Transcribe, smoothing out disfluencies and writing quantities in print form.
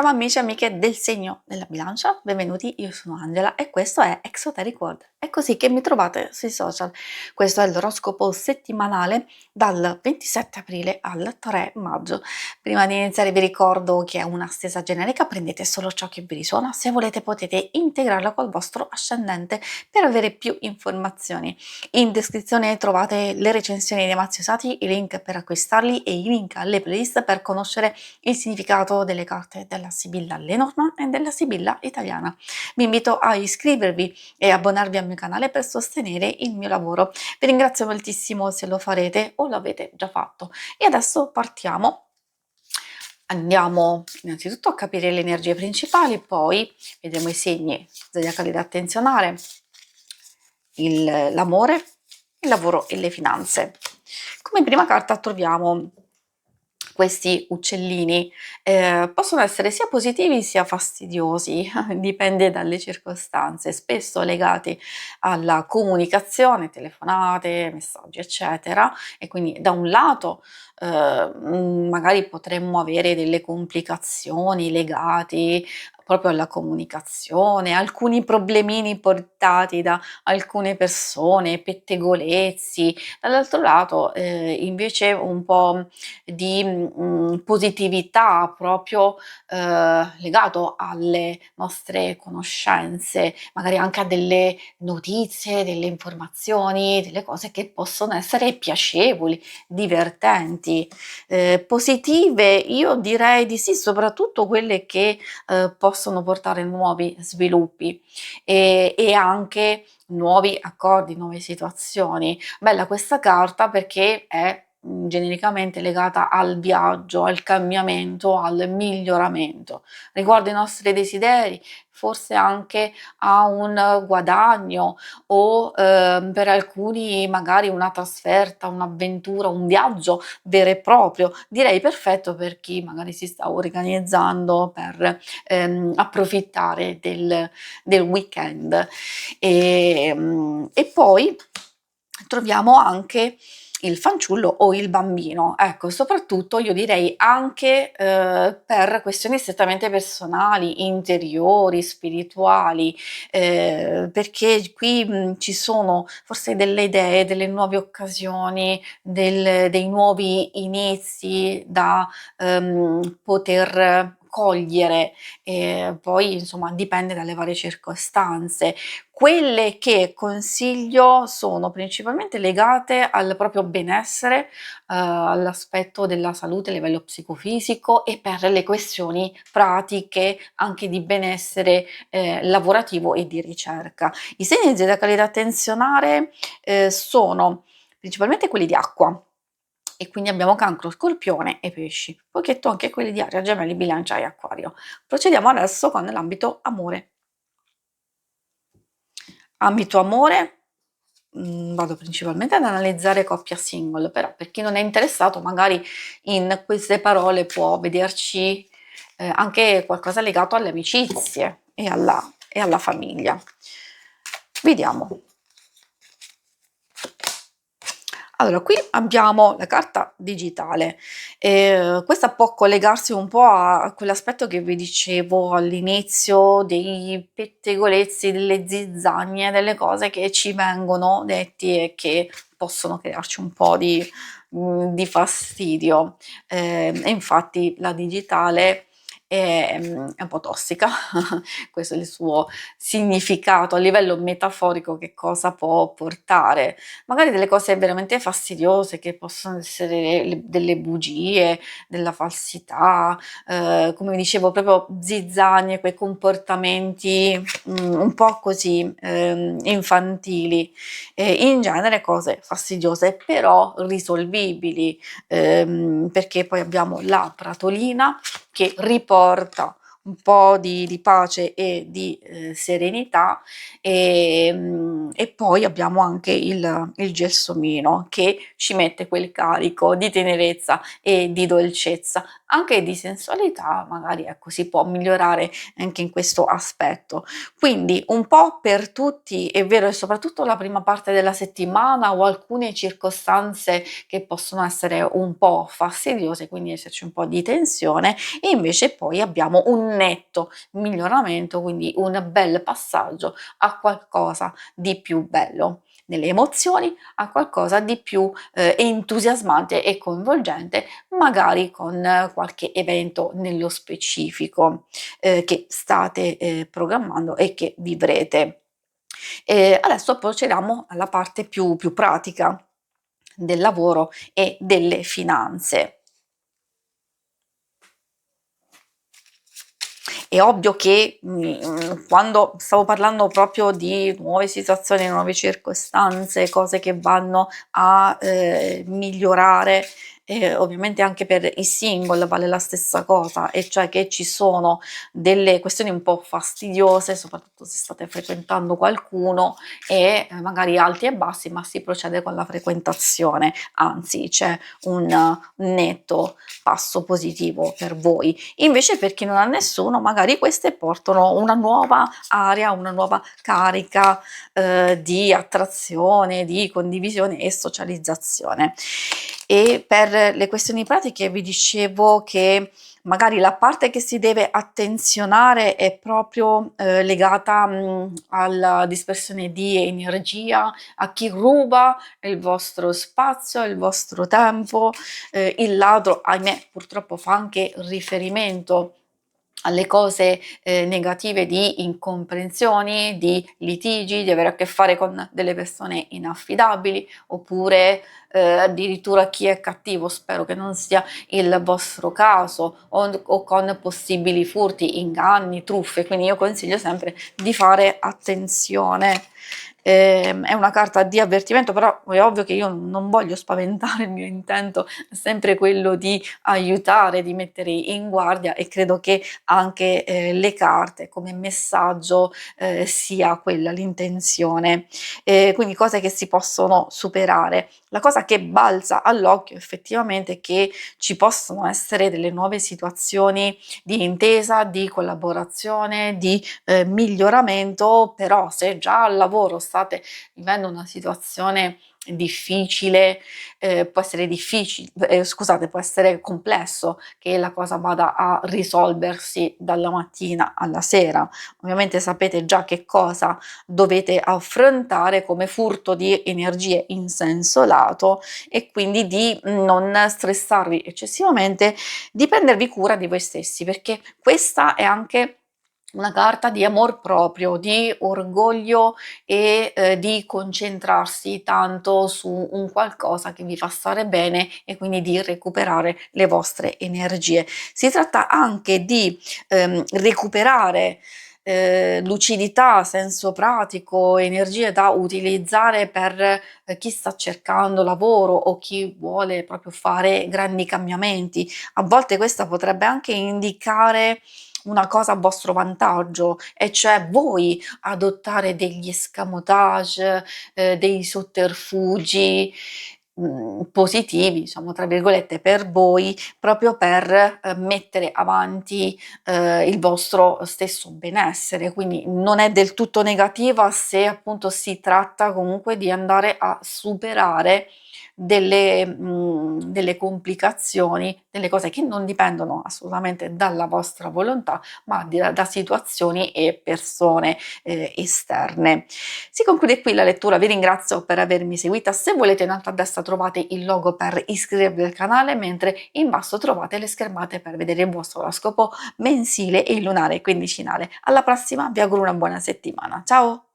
Ciao amici e amiche del segno della bilancia, benvenuti, io sono Angela e questo è Exoteric World. È così che mi trovate sui social. Questo è l'oroscopo settimanale dal 27 aprile al 3 maggio. Prima di iniziare vi ricordo che è una stesa generica, prendete solo ciò che vi risuona, se volete potete integrarla col vostro ascendente per avere più informazioni. In descrizione trovate le recensioni dei mazzi usati, i link per acquistarli e i link alle playlist per conoscere il significato delle carte della Sibilla Lenormand e della Sibilla italiana. Vi invito a iscrivervi e abbonarvi al mio canale per sostenere il mio lavoro. Vi ringrazio moltissimo se lo farete o lo avete già fatto. E adesso partiamo. Andiamo innanzitutto a capire le energie principali, poi vedremo i segni zodiacali da attenzionare, l'amore, il lavoro e le finanze. Come prima carta troviamo questi uccellini, possono essere sia positivi sia fastidiosi, dipende dalle circostanze, spesso legati alla comunicazione, telefonate, messaggi, eccetera, e quindi da un lato, magari potremmo avere delle complicazioni legati proprio alla comunicazione, alcuni problemini portati da alcune persone, pettegolezzi, dall'altro lato, invece un po' di positività proprio legato alle nostre conoscenze, magari anche a delle notizie, delle informazioni, delle cose che possono essere piacevoli, divertenti, positive. Io direi di sì, soprattutto quelle che possono portare nuovi sviluppi e anche nuovi accordi, nuove situazioni. Bella questa carta perché è genericamente legata al viaggio, al cambiamento, al miglioramento. Riguardo i nostri desideri, forse anche a un guadagno o per alcuni magari una trasferta, un'avventura, un viaggio vero e proprio. Direi perfetto per chi magari si sta organizzando per approfittare del weekend. E poi troviamo anche il fanciullo o il bambino, ecco, soprattutto io direi anche per questioni strettamente personali, interiori, spirituali, perché qui ci sono forse delle idee, delle nuove occasioni, dei nuovi inizi da poter cogliere, poi insomma dipende dalle varie circostanze. Quelle che consiglio sono principalmente legate al proprio benessere, all'aspetto della salute a livello psicofisico e per le questioni pratiche anche di benessere, lavorativo e di ricerca. I segni zodiacali da attenzionare, sono principalmente quelli di acqua e quindi abbiamo Cancro, Scorpione e Pesci, pochetto anche quelli di Aria, Gemelli, Bilancia e Acquario. Procediamo adesso con l'ambito amore. Ambito amore, vado principalmente ad analizzare coppia single, però per chi non è interessato magari in queste parole può vederci anche qualcosa legato alle amicizie e alla famiglia. Vediamo. Allora, qui abbiamo la carta digitale, questa può collegarsi un po' a quell'aspetto che vi dicevo all'inizio dei pettegolezzi, delle zizzanie, delle cose che ci vengono detti e che possono crearci un po' di fastidio. E infatti la digitale è un po' tossica, questo è il suo significato a livello metaforico, che cosa può portare. Magari delle cose veramente fastidiose che possono essere delle bugie, della falsità, come vi dicevo proprio zizzanie, quei comportamenti, un po' così, infantili, in genere cose fastidiose però risolvibili, perché poi abbiamo la pratolina che riporta un po' di pace e di serenità e poi abbiamo anche il gelsomino che ci mette quel carico di tenerezza e di dolcezza anche di sensualità, magari ecco si può migliorare anche in questo aspetto. Quindi un po' per tutti è vero, e soprattutto la prima parte della settimana o alcune circostanze che possono essere un po' fastidiose, quindi esserci un po' di tensione, e invece poi abbiamo un netto miglioramento, quindi un bel passaggio a qualcosa di più bello nelle emozioni, a qualcosa di più entusiasmante e coinvolgente, magari con qualche evento nello specifico che state programmando e che vivrete. Adesso procediamo alla parte più pratica del lavoro e delle finanze. È ovvio che, quando stavo parlando proprio di nuove situazioni, nuove circostanze, cose che vanno a, migliorare, ovviamente anche per i single vale la stessa cosa, e cioè che ci sono delle questioni un po' fastidiose, soprattutto se state frequentando qualcuno e, magari alti e bassi, ma si procede con la frequentazione, anzi c'è un netto passo positivo per voi. Invece per chi non ha nessuno, magari queste portano una nuova aria, una nuova carica di attrazione, di condivisione e socializzazione. E per le questioni pratiche vi dicevo che magari la parte che si deve attenzionare è proprio legata alla dispersione di energia, a chi ruba il vostro spazio, il vostro tempo. Il ladro, ahimè, purtroppo fa anche riferimento alle cose negative di incomprensioni, di litigi, di avere a che fare con delle persone inaffidabili, oppure addirittura chi è cattivo, spero che non sia il vostro caso, o con possibili furti, inganni, truffe, quindi io consiglio sempre di fare attenzione. È una carta di avvertimento, però è ovvio che io non voglio spaventare, il mio intento è sempre quello di aiutare, di mettere in guardia, e credo che anche le carte come messaggio sia quella l'intenzione. Quindi cose che si possono superare. La cosa che balza all'occhio effettivamente è che ci possono essere delle nuove situazioni di intesa, di collaborazione, di miglioramento, però se già al lavoro state vivendo una situazione difficile, può essere scusate, può essere complesso che la cosa vada a risolversi dalla mattina alla sera. Ovviamente sapete già che cosa dovete affrontare come furto di energie in senso lato, e quindi di non stressarvi eccessivamente, di prendervi cura di voi stessi, perché questa è anche una carta di amor proprio, di orgoglio e di concentrarsi tanto su un qualcosa che vi fa stare bene, e quindi di recuperare le vostre energie. Si tratta anche di recuperare lucidità, senso pratico, energie da utilizzare per chi sta cercando lavoro o chi vuole proprio fare grandi cambiamenti. A volte questa potrebbe anche indicare una cosa a vostro vantaggio, e cioè voi adottare degli escamotage, dei sotterfugi, positivi, diciamo tra virgolette, per voi, proprio per, mettere avanti, il vostro stesso benessere. Quindi non è del tutto negativa se appunto si tratta comunque di andare a superare delle complicazioni, delle cose che non dipendono assolutamente dalla vostra volontà, ma da situazioni e persone esterne. Si conclude qui la lettura, vi ringrazio per avermi seguita. Se volete in alto a destra trovate il logo per iscrivervi al canale, mentre in basso trovate le schermate per vedere il vostro oroscopo mensile e lunare quindicinale. Alla prossima, vi auguro una buona settimana. Ciao!